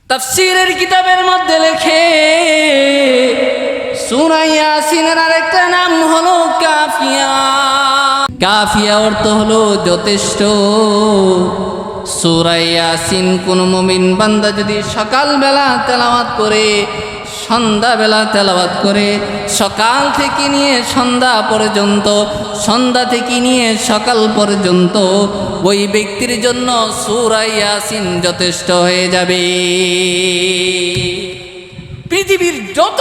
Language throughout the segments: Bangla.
তাফসীরের কিতাবের মধ্যে লেখে সূরা ইয়াসিনের আরেকটা নাম হলো কাফিয়া। কাফিয়া অর্থ হলো যথেষ্ট। সূরা ইয়াসিন কোন মুমিন বান্দা যদি সকালবেলা তেলাওয়াত করে, সন্ধ্যাবেলা তেলাওয়াত করে, সকাল থেকে নিয়ে সন্ধ্যা পর্যন্ত, সন্ধ্যা থেকে নিয়ে সকাল পর্যন্ত, ওই ব্যক্তির জন্য সূরা ইয়াসিন যথেষ্ট হয়ে যাবে। পৃথিবীর যত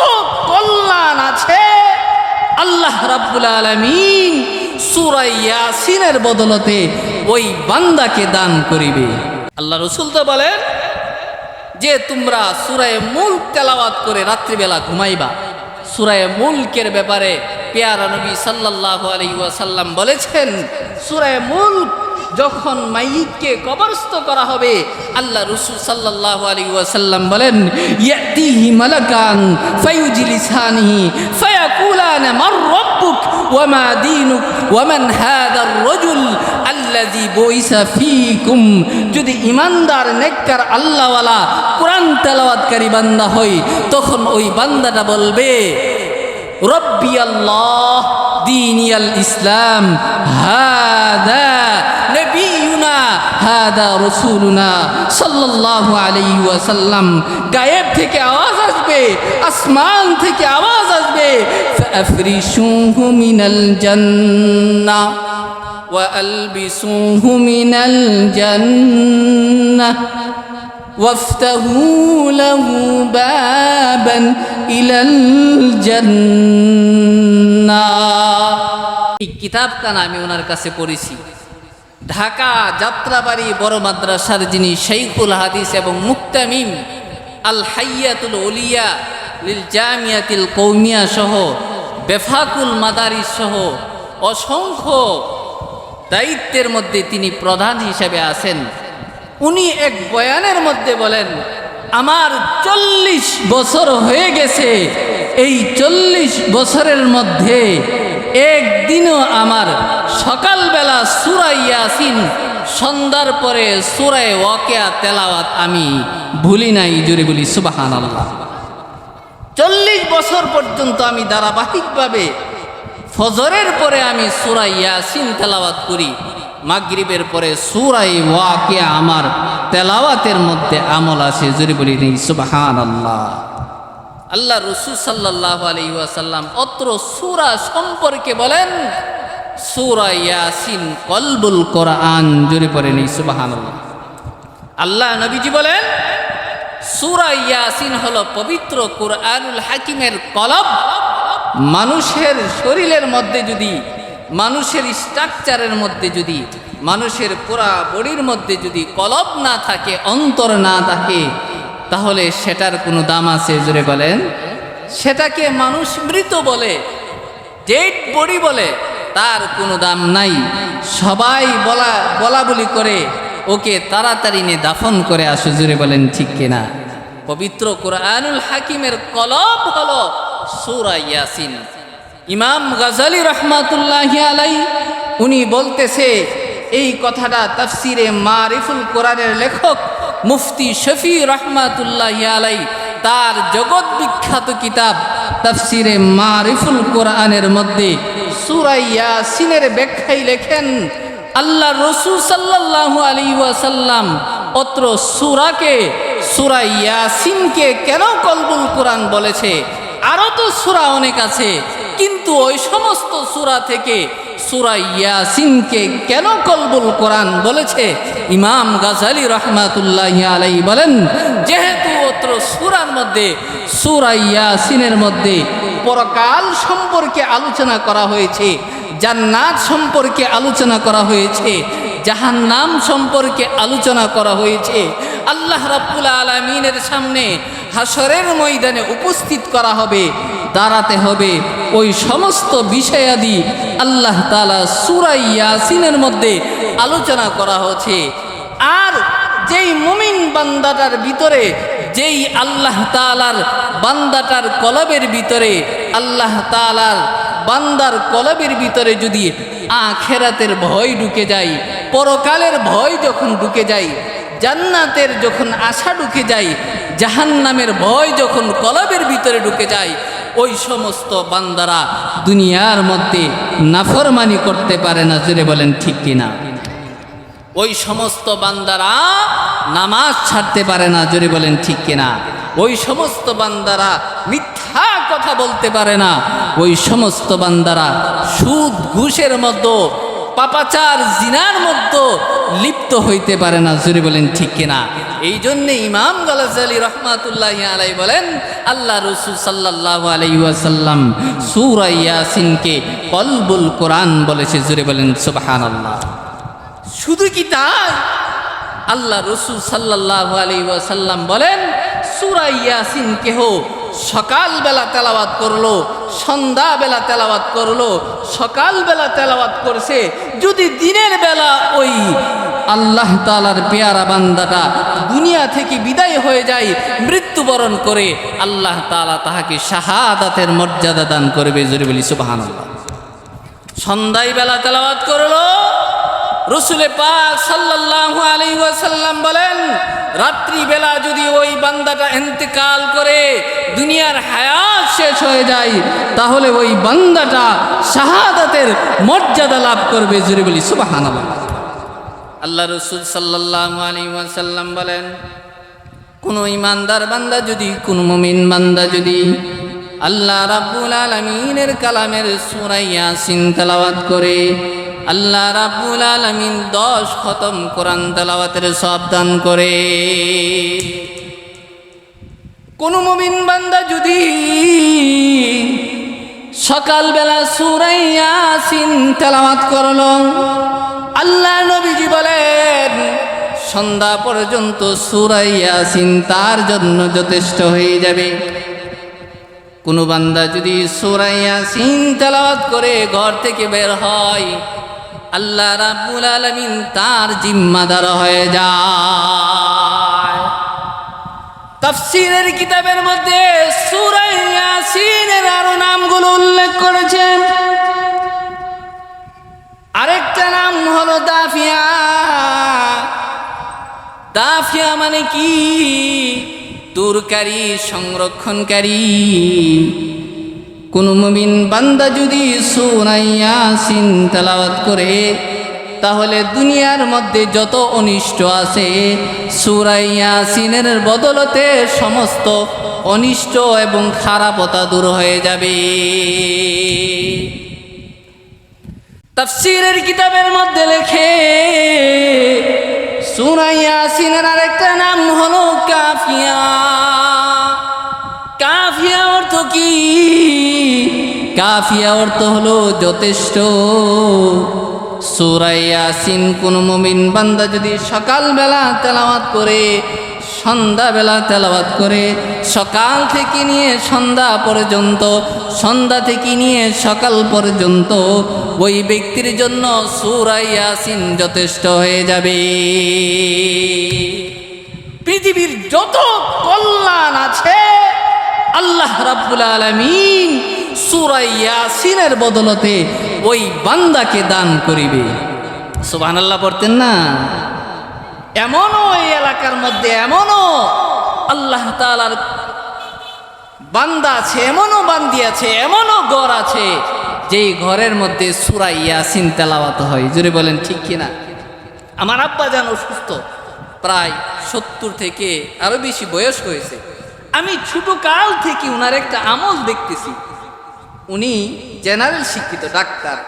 কল্যাণ আছে আল্লাহ রাব্বুল আলামিন সূরা ইয়াসিনের বদলতে ওই বান্দাকে দান করিবে। আল্লাহ রাসূল তো বলেন যে তোমরা সূরা মুলক তেলাওয়াত করে রাত্রিবেলা ঘুমাইবা। সূরা মুলকের ব্যাপারে পেয়ারা নবী সাল্লাল্লাহু আলাইহি ওয়াসাল্লাম বলেছেন, সূরা মুলক যখন মাইয়িতকে কবরস্থ করা হবে, আল্লাহ রাসূল সাল্লাল্লাহু আলাইহি ওয়াসাল্লাম বলেন, ইয়াতিহি মালাকান ফায়ুজলিসানিহি ফায়াকুলানা মার রাব্বুক ওয়া মা দীনুক ওয়া মান হাদার রাজুল আল্লাযী বুইসা ফীকুম। যদি ঈমানদার নেককার আল্লাহওয়ালা কোরআন তেলাওয়াতকারী বান্দা হয়, তখন ওই বান্দাটা বলবে, রব্বি আল্লাহ দীনিয়াল ইসলাম হাদা নবিয়ুনা হাদা রাসূলুনা সাল্লাল্লাহু আলাইহি ওয়াসাল্লাম। গায়েব থেকে আওয়াজ আসবে, আসমান থেকে আওয়াজ আসবে, ফাফরিশুহু মিনাল জান্নাহ ওয়া আলবিসুহু মিনাল জান্নাহ ওয়াফতাহু লাহু বাবান ইলাল জান্নাহ। এই কিতাবখানা আমি ওনার কাছে পড়েছি। ঢাকা যাত্রাবাড়ি বড় মাদ্রাসার যিনি শাইখুল হাদিস এবং মুক্তামিম আল হাইয়াতুল উলিয়া লিল জামিয়াতিল কওমিয়া সহ বেফাকুল মাদারিস সহ অসংখ্য দায়িত্বের মধ্যে তিনি প্রধান হিসেবে আছেন। উনি এক বয়ানের মধ্যে বলেন, আমার 40 বছর হয়ে গেছে, এই 40 বছরের মধ্যে একদিনও আমার সকালবেলা সূরা ইয়াসিন, সন্ধ্যার পরে সূরা ওয়াকিয়া তেলাওয়াত আমি ভুলি নাই। জোরে বলি সুবহানাল্লাহ। 40 বছর পর্যন্ত আমি ধারাবাহিকভাবে ফজরের পরে আমি সূরা ইয়াসিন তেলাওয়াত করি, মাগরিবের পরে সূরা ওয়াকিয়া আমার তেলাওয়াতের মধ্যে আমল আছে। জোরে বলি সুবহানাল্লাহ। আল্লাহ রাসূল সাল্লাল্লাহু আলাইহি ওয়াসাল্লাম অত্র সূরা সম্পর্কে বলেন, সূরা ইয়াসিন কলবুল কোরআন। জোরে পড়েন সুবহানাল্লাহ। আল্লাহ নবীজি বলেন, সূরা ইয়াসিন হলো পবিত্র কুরআনুল হাকিমের কলব। মানুষের শরীরের মধ্যে যদি, মানুষের স্ট্রাকচারের মধ্যে যদি, মানুষের পুরা বডির মধ্যে যদি কলব না থাকে, অন্তর না থাকে, তাহলে সেটার কোনো দাম আছে? জোরে বলেন। সেটাকে মানুষ মৃত বলে, ডেড বডি বলে, তার কোনো দাম নাই। সবাই বলা বলি করে ওকে তাড়াতাড়ি নিয়ে দাফন করে আসো। জোরে বলেন ঠিক কিনা? পবিত্র কুরআনুল হাকিমের কলব হলো সূরা ইয়াসিন। ইমাম গাজালি রাহমাতুল্লাহি আলাইহি উনি বলতেছে, এই কথাটা তাফসিরে মারিফুল কোরআনের লেখক মুফতি শফি রাহমাতুল্লাহি আলাইহি তার জগৎ বিখ্যাত কিতাব তাফসিরে মারিফুল কোরআনের মধ্যে সূরা ইয়াসিনের ব্যাখ্যায় লেখেন, আল্লাহ রাসূল সাল্লাল্লাহু আলাইহি ওয়াসাল্লাম অত্র সূরাকে, সূরা ইয়াসিনকে কেন কলবুল কোরআন বলেছে? আরো তো সূরা অনেক আছে, কিন্তু ওই সমস্ত সূরা থেকে সূরা ইয়াসিনকে কেন কলবুল কোরআন বলেছে? ইমাম গাজালি রাহমাতুল্লাহি আলাইহি বলেন, যেহেতু অত্র সূরার মধ্যে, সূরা ইয়াসিনের মধ্যে পরকাল সম্পর্কে আলোচনা করা হয়েছে, জান্নাত সম্পর্কে আলোচনা করা হয়েছে, জাহান্নাম সম্পর্কে আলোচনা করা হয়েছে, আল্লাহ রাব্বুল আলামিনের সামনে হাসরের ময়দানে উপস্থিত করা হবে, দাঁড়াতে হবে, ওই সমস্ত বিষয়াদি আল্লাহ তাআলা সূরা ইয়াসিনের মধ্যে আলোচনা করা হয়েছে। আর যেই মুমিন বান্দাটার ভিতরে, যেই আল্লাহ তাআলার বান্দাটার কলবের ভিতরে, আল্লাহ তাআলার বান্দার কলবের ভিতরে যদি আখিরাতের ভয় ঢুকে যায়, পরকালের ভয় যখন ঢুকে যায়, জান্নাতের যখন আশা ঢুকে যায়, জাহান্নামের ভয় যখন কলবের ভিতরে ঢুকে যায়, ওই সমস্ত বান্দারা দুনিয়ার মধ্যে নাফরমানি করতে পারে না। জোরে বলেন ঠিক কিনা? ওই সমস্ত বান্দারা নামাজ ছাড়তে পারে না। জোরে বলেন ঠিক কিনা? ওই সমস্ত বান্দারা মিথ্যা কথা বলতে পারে না। ওই সমস্ত বান্দারা সুদ ঘুষের মধ্যে, পাপাচার জিনার মধ্যে লিপ্ত হইতে পারে না। জোরে বলেন ঠিক কিনা? এই জন্যে ইমাম গাজ্জালী রহমাতুল্লাহি আলাইহি বলেন, আল্লাহ রাসূল সাল্লাল্লাহু আলাইহি ওয়াসাল্লাম সূরা ইয়াসিনকে কলবুল কোরআন বলেছে। জোরে বলেন সুবহানাল্লাহ। শুধু কি তাই? আল্লাহ রাসূল সাল্লাল্লাহু আলাইহি ওয়াসাল্লাম বলেন, সূরা ইয়াসিন কেহ সকালবেলা তেলাওয়াত করলো, সন্ধ্যাবেলা তেলাওয়াত করলো, সকালবেলা তেলাওয়াত করছে, যদি দিনের বেলা ওই আল্লাহ তাআলার পেয়ারা বান্দাটা দুনিয়া থেকে বিদায় হয়ে যায়, মৃত্যুবরণ করে, আল্লাহ তাআলা তাহাকে শাহাদাতের মর্যাদা দান করবে। জোরে বলি সুবহানাল্লাহ। সন্ধ্যাবেলা তেলাওয়াত করলো, রাসূল পাক সাল্লাল্লাহু আলাইহি ওয়াসাল্লাম বলেন, রাত্রিবেলা যদি ওই বান্দাটা ইন্তেকাল করে, দুনিয়ার হায়াত শেষ হয়ে যায়, তাহলে ওই বান্দাটা শাহাদাতের মর্যাদা লাভ করবে। জোরে বলি সুবহানাল্লাহ। আল্লাহ রাসূল সাল্লাল্লাহু আলাইহি ওয়াসাল্লাম বলেন, কোন ইমানদার বান্দা যদি, কোন মুমিন বান্দা যদি আল্লাহ রাব্বুল আলামিনের কালামের সূরা ইয়াসিন তেলাওয়াত করে, আল্লাহ রাব্বুল আলামিন 10 খতম কোরআন তেলাওয়াতের সওয়াব দান করে। কোন মুমিন বান্দা যদি সকালবেলা সূরা ইয়াসিন তেলাওয়াত করলো, আল্লাহ নবীজি বলেন সন্ধ্যা পর্যন্ত সূরা ইয়াসিন তার জন্য যথেষ্ট হয়ে যাবে। কোন বান্দা যদি সূরা ইয়াসিন তেলাওয়াত করে ঘর থেকে বের হয়, আল্লাহ রাব্বুল আলামিন তার জিম্মাদার হয়ে যায়। তাফসীরের কিতাবের মধ্যে সূরা ইয়াসিনের আরো নামগুলো উল্লেখ করেছেন। আরেকটা নাম হলো দাফিয়া। দাফিয়া মানে কি? দূরকারী, সংরক্ষণকারী। কোন মুমিন বান্দা যদি সূরা ইয়াসিন তেলাওয়াত করে, তাহলে দুনিয়ার মধ্যে যত অনিষ্ট আছে, সূরা ইয়াসিনের বদলতে সমস্ত অনিষ্ট এবং খারাপতা দূর হয়ে যাবে। তাফসীরের কিতাবের মধ্যে লেখে, সূরা ইয়াসিনের আরেকটা নাম হলো কাফিয়া। কাফিয়া অর্থ কি? কাফিয়া অর্থ হলো যথেষ্ট। সূরা ইয়াসিন কোন মুমিন বান্দা যদি সকালবেলা তেলাওয়াত করে, সন্ধ্যাবেলা তেলাওয়াত করে, সকাল থেকে নিয়ে সন্ধ্যা পর্যন্ত, সন্ধ্যা থেকে নিয়ে সকাল পর্যন্ত, ওই ব্যক্তির জন্য সূরা ইয়াসিন যথেষ্ট হয়ে যাবে। পৃথিবীর যত কল্যাণ আছে আল্লাহ রাব্বুল আলামিন সূরা ইয়াসিনের বদলতে ওই বান্দাকে দান করিবে। সুবহানাল্লাহ পড়তেন না? এমনও এই এলাকার মধ্যে এমনও আল্লাহ তাআলার বান্দা আছে, এমনও বান্দি আছে, এমনও ঘর আছে যেই ঘরের মধ্যে সূরা ইয়াসিন তেলাওয়াত হয়। জোরে বলেন ঠিক কিনা? আমার আব্বা জান অসুস্থ, প্রায় 70 থেকে আরো বেশি বয়স হয়েছে। আমি ছোট কাল থেকে উনার একটা আমল দেখতেছি। উনি জেনারেল শিক্ষিত ডাক্তার,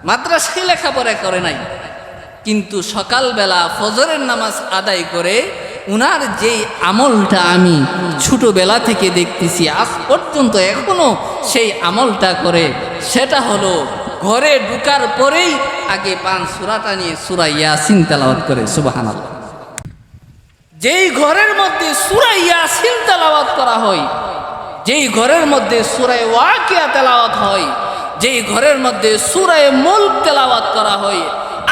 মাদ্রাসায় লেখাপড়া করে নাই, কিন্তু সকালবেলা ফজরের নামাজ আদায় করে উনার যেই আমলটা আমি ছোটবেলা থেকে দেখতেছি, আজ পর্যন্ত এখনো সেই আমলটা করে, সেটা হলো ঘরে ঢুকার পরেই আগে পান সূরাটা নিয়ে সূরা ইয়াসিন তেলাওয়াত করে। সুবহানাল্লাহ। যেই ঘরের মধ্যে সূরা ইয়াসিন তেলাওয়াত করা হয়, যেই ঘরের মধ্যে সূরা ওয়াকিয়া তেলাওয়াত হয়, যেই ঘরের মধ্যে সূরা মুলক তেলাওয়াত করা হয়,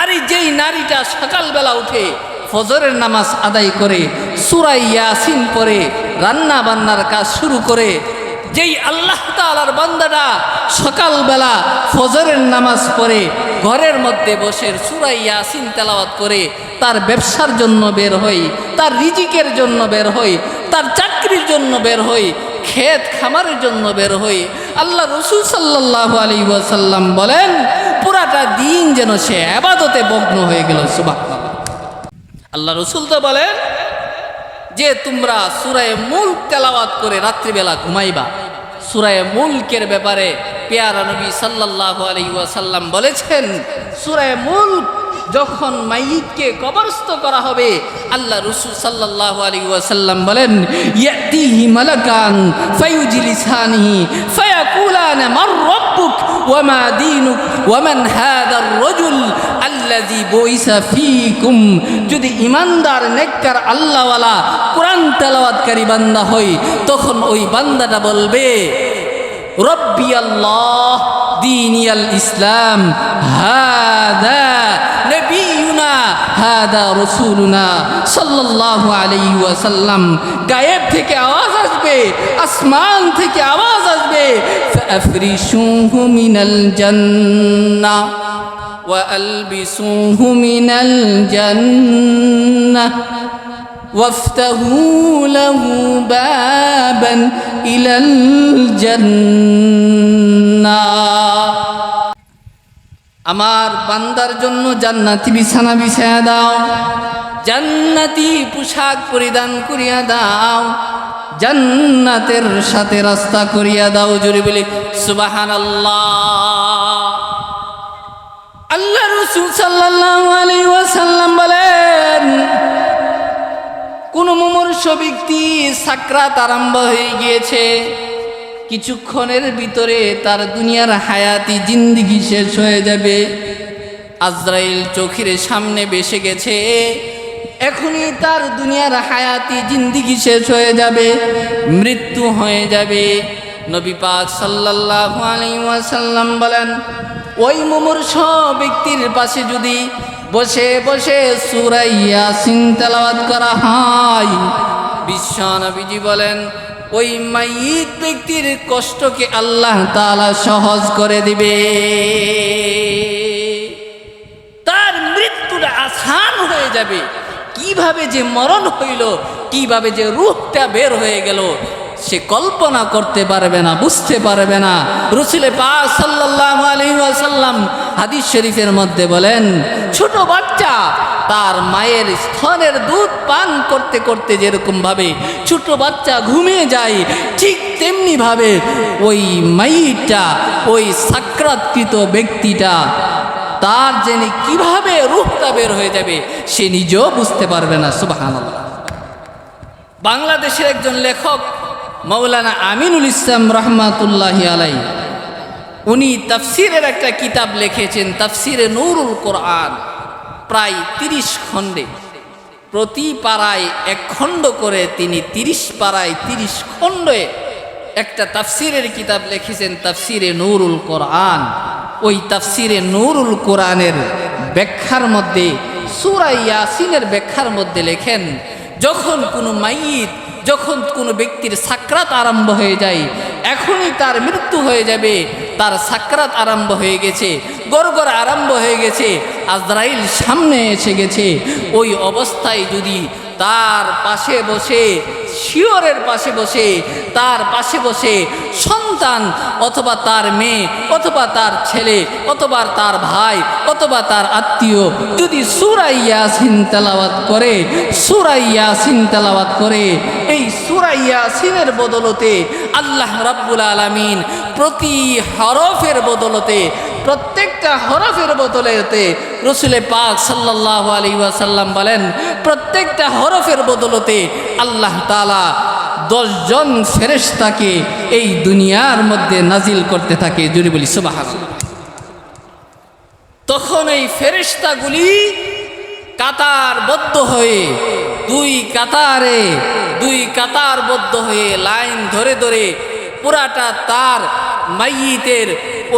আর যেই নারীটা সকালবেলা উঠে ফজরের নামাজ আদায় করে সূরা ইয়াসিন পড়ে রান্না বান্নার কাজ শুরু করে, যেই আল্লাহ তাআলার বান্দাটা সকালবেলা ফজরের নামাজ পড়ে ঘরের মধ্যে বসে সূরা ইয়াসিন তেলাওয়াত করে তার ব্যবসার জন্য বের হই, তার রিজিকের জন্য বের হই, তার চাকরির জন্য বের হই, ক্ষেত খামারের জন্য বের হই, আল্লাহ রাসূল সাল্লাল্লাহু আলাইহি ওয়াসাল্লাম বলেন পুরাটা দিন যেন সে ইবাদতে মগ্ন হয়ে গেল। সুবহানাল্লাহ। আল্লাহ রাসূল তো বলেন যে তোমরা সূরা মুলক তেলাওয়াত করে রাত্রিবেলা ঘুমাইবা। সূরা মুলকের ব্যাপারে পেয়ারা নবী সাল্লাল্লাহু আলাইহি ওয়াসাল্লাম বলেছেন, সূরা মুলক যখন মাইয়িতকে কবরস্থ করা হবে, আল্লাহ রাসূল সাল্লাল্লাহু আলাইহি ওয়াসাল্লাম বলেন ইয়াতিহি মালাকান ফায়ুজলিসানিহি ফায়াকুলানা মার রাব্বুক ওয়া মা দীনুক ওয়া মান হাদার রাজুল আল্লাযী বুইসা ফীকুম। যদি ঈমানদার নেককার আল্লাহওয়ালা কোরআন তেলাওয়াতকারী বান্দা হয়, তখন ওই বান্দাটা বলবে রব্বি আল্লাহ দীনিয়াল ইসলাম হাদা নবিয়ুনা হাদা রাসূলুনা সাল্লাল্লাহু আলাইহি ওয়াসাল্লাম। গায়েব থেকে আওয়াজ আসবে, আসমান থেকে আওয়াজ আসবে, ফাফরিশুহু মিনাল জান্নাহ ওয়া আলবিসুহু মিনাল জান্নাহ ওয়াফতাহু লাহু বাবান ইলাল জান্নাহ। আমার বান্দার জন্য জান্নাতি বিছানা বিছায়া দাও, জান্নাতি পোশাক পরিধান করিয়া দাও, জান্নাতের সাথে রাস্তা করিয়া দাও। জোরে বলি সুবহানাল্লাহ। আল্লাহ রাসূল সাল্লাল্লাহু আলাইহি ওয়াসাল্লাম বলেন কোন মুমূর্ষ ব্যক্তি সাকরাত আরম্ভ হয়ে গিয়েছে, কিছুক্ষণের ভিতরে তার দুনিয়ার হায়াতি জিন্দেগি শেষ হয়ে যাবে, আজরাইল চোখের সামনে বেসে গেছে, এখনই তার দুনিয়ার হায়াতি জিন্দেগি শেষ হয়ে যাবে, মৃত্যু হয়ে যাবে। নবী পাক সাল্লাল্লাহু আলাইহি ওয়াসাল্লাম বলেন ওই মুমূর্ষ ব্যক্তির পাশে যদি বসে বসে সূরা ইয়াসিন তেলাওয়াত করা হয়, বিশ্ব নবীজি বলেন ওই মাইয়িত ব্যক্তির কষ্টকে আল্লাহ তাআলা সহজ করে দিবে, তার মৃত্যুটা আসান হয়ে যাবে। কিভাবে যে মরণ হইল, কিভাবে যে রূহটা বের হয়ে গেল, সে কল্পনা করতে পারবে না, বুঝতে পারবে না। রাসূল পাক সাল্লাল্লাহু আলাইহি ওয়াসাল্লাম হাদিস শরীফের মধ্যে বলেন ছোট বাচ্চা তার মায়ের স্তনের দুধ পান করতে করতে যেরকম ভাবে ছোট বাচ্চা ঘুমিয়ে যায়, ঠিক তেমনি ভাবে ওই মাইয়িতটা, ওই সাকরাতকৃত ব্যক্তিটা, তার জেনে কিভাবে রূহটা বের হয়ে যাবে সে নিজেও বুঝতে পারবে না। সুবহানাল্লাহ। বাংলাদেশের একজন লেখক মাওলানা আমিনুল ইসলাম রাহমাতুল্লাহি আলাইহি, উনি তাফসিরের একটা কিতাব লিখেছেন, তাফসিরে নূরুল কোরআন, প্রায় 30 খণ্ডে, প্রতি পাড়ায় 1 খণ্ড করে তিনি 30 পাড়ায় 30 খণ্ডে একটা তাফসিরের কিতাব লিখেছেন, তাফসিরে নূরুল কোরআন। ওই তাফসিরে নূরুল কোরআনের ব্যাখ্যার মধ্যে সূরা ইয়াসিনের ব্যাখ্যার মধ্যে লেখেন যখন কোনো মাইয়িত, যখন কোনো ব্যক্তির সাকরাত আরম্ভ হয়ে যায়, এখনই তার মৃত্যু হয়ে যাবে, তার সাকরাত আরম্ভ হয়ে গেছে, গড়গড় আরম্ভ হয়ে গেছে, আজরাইল সামনে এসে গেছে, ওই অবস্থায় যদি তার পাশে বসে, শিয়রের পাশে বসে, তার পাশে বসে সন্তান অথবা তার মেয়ে অথবা তার ছেলে অথবা তার ভাই অথবা তার আত্মীয় যদি সূরা ইয়াসিন তেলাওয়াত করে, সূরা ইয়াসিন তেলাওয়াত করে, এই সূরা ইয়াসিনের বদলতে আল্লাহ রাব্বুল আলামিন প্রতি হরফের বদলতে, প্রত্যেকটা হরফের বদলতে রাসূল পাক সাল্লাল্লাহু আলাইহি ওয়াসাল্লাম বলেন প্রত্যেকটা হরফের বদলতে আল্লাহ তাআলা 10 জন ফেরেশতাকে এই দুনিয়ার মধ্যে নাজিল করতে থাকে। জোরে বলি সুবহানাল্লাহ। তখন এই ফেরেশতাগুলি কাতারবদ্ধ হয়ে, দুই কাতারবদ্ধ হয়ে লাইন ধরে ধরে পুরাটা তার মাইয়িতের,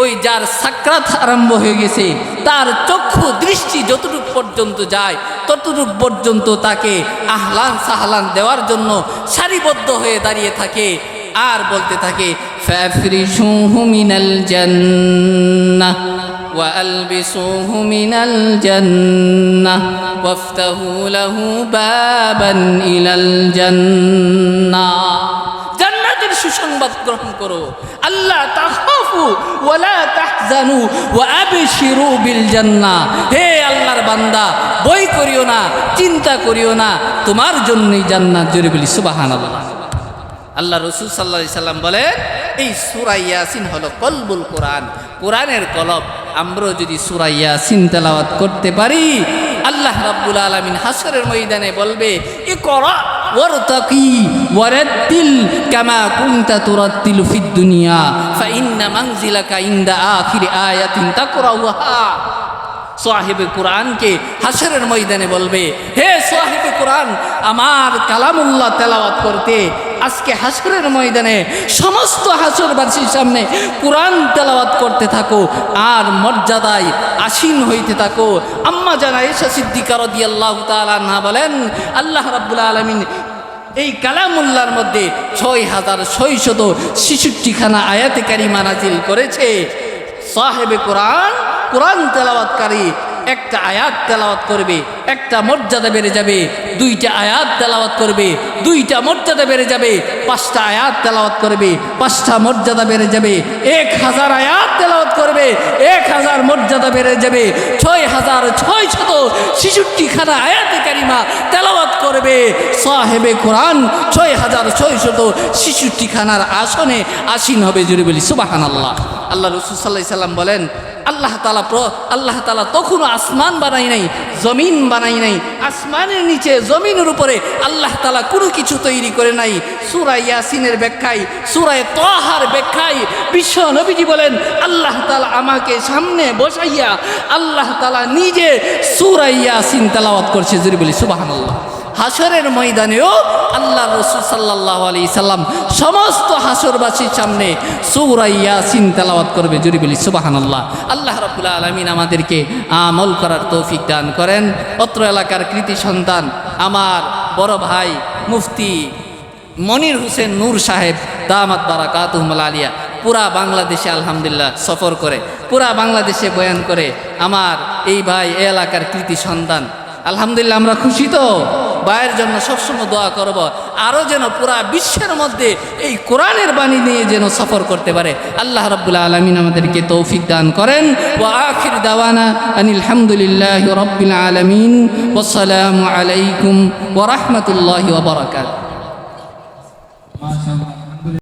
ওই যার সাকরাত আরম্ভ হয়ে গেছে, তার চক্ষু দৃষ্টি যতটুকু পর্যন্ত যায় ততটুকু পর্যন্ত তাকে আহলান সাহলান দেওয়ার জন্য সারিবদ্ধ হয়ে দাঁড়িয়ে থাকে। আর বলতে থাকে ফাফরিশুহু মিনাল জান্নাহ ওয়া আলবিসুহু মিনাল জান্নাহ ওয়াফতাহু লাহু বাবান ইলাল জান্নাহ। জান্নাতের সুসংবাদ গ্রহণ করো, আল্লাহ তাখাফু ওয়ালা তাহজানু ওয়া আবশিরু বিল জান্নাহ। হে আল্লাহর বান্দা, ভয় করিও না, চিন্তা করিও না, তোমার জন্যই জান্নাত। জোরে বলি সুবহানাল্লাহ। আল্লাহ রাসূল সাল্লাল্লাহু আলাইহি সাল্লাম বলেন, এই সূরা ইয়াসিন হলো কলবুল কোরআন, কোরআনের কলব। আমরা যদি সূরা ইয়াসিন তেলাওয়াত করতে পারি, আল্লাহ রাব্বুল আলামিন হাসরের ময়দানে বলবে, ইকরা ওয়ারতাকি ওয়ারাত্তিল কামা কুনতা তুরাত্তিলু ফিদ দুনিয়া ফাইন্না মানজিলাকা ইনদা আখিরি আয়াতিন তাকরাউহা। সাহিবে কোরআনকে হাসরের ময়দানে বলবে, হে সাহিবে কোরআন, আমার কালামুল্লাহ তেলাওয়াত করতে আজকে হাসরের ময়দানে সমস্ত হাসরবাসীর সামনে কোরআন তেলাওয়াত করতে থাকো আর মর্যাদায় আসীন হইতে থাকো। আম্মা জানা আয়েশা সিদ্দিকা রাদিয়াল্লাহু তাআলা আনহা বলেন, আল্লাহ রাব্বুল আলামিন এই কালামুল্লাহর মধ্যে 6666 খানা আয়াতে কারিমা নাজিল করেছে। সাহেবে কোরআন, কোরআন তেলাওয়াতকারী একটা আয়াত তেলাওয়াত করবে, একটা মর্যাদা বেড়ে যাবে। দুইটা আয়াত তেলাওয়াত করবে, দুইটা মর্যাদা বেড়ে যাবে। 5টা আয়াত তেলাওয়াত করবে, 5টা মর্যাদা বেড়ে যাবে। 1000 আয়াত তেলাওয়াত করবে, 1000 মর্যাদা বেড়ে যাবে। 6666 খানা আয়াতে কারিমা তেলাওয়াত করবে সাহেবে কোরআন, 6666 খানার আসনে আসীন হবে। জোরে বলি সুবহানাল্লাহ। আল্লাহ রাসূল সাল্লাল্লাহু আলাইহি সাল্লাম বলেন, আল্লাহ তাআলা তখনও আসমান বানাই নাই, জমিন বানাই নাই। আসমানের নিচে, জমিনের উপরে আল্লাহ তাআলা কোনো কিছু তৈরি করে নাই। সূরা ইয়াসিনের ব্যাখ্যায়, সূরা তাহার ব্যাখ্যায় বিশ্ব নবীজি বলেন, আল্লাহ তাআলা আমাকে সামনে বসাইয়া আল্লাহ তাআলা নিজে সূরা ইয়াসিন তেলাওয়াত করছে। জোরে বলি সুবহানাল্লাহ। হাসরের ময়দানেও আল্লাহ রাসূল সাল্লাল্লাহু আলাইহি সাল্লাম সমস্ত হাসরবাসীর সামনে সূরা ইয়াসিন তেলাওয়াত করবে। জোরে বলি সুবহানাল্লাহ। আল্লাহ রাব্বুল আলামিন আমাদেরকে আমল করার তৌফিক দান করেন। অত্র এলাকার কৃতি সন্তান আমার বড় ভাই মুফতি মনির হোসেন নূর সাহেব দামাত বারাকাতুহুল আলিয়া পুরা বাংলাদেশে আলহামদুলিল্লাহ সফর করে, পুরা বাংলাদেশে বয়ান করে। আমার এই ভাই এই এলাকার কৃতি সন্তান, আলহামদুলিল্লাহ আমরা খুশি তো। ভাইয়ের জন্য সবসময় দোয়া করব, আরও যেন পুরা বিশ্বের মধ্যে এই কোরআনের বাণী নিয়ে যেন সফর করতে পারে। আল্লাহ রাব্বুল আলামিন আমাদেরকে তৌফিক দান করেন। ওয়া আখির দাওয়ানা আনিল হামদুলিল্লাহি রাব্বিল আলামিন। ওয়াসসালামু আলাইকুম ওয়া রাহমাতুল্লাহি ওয়া বারাকাতুহু।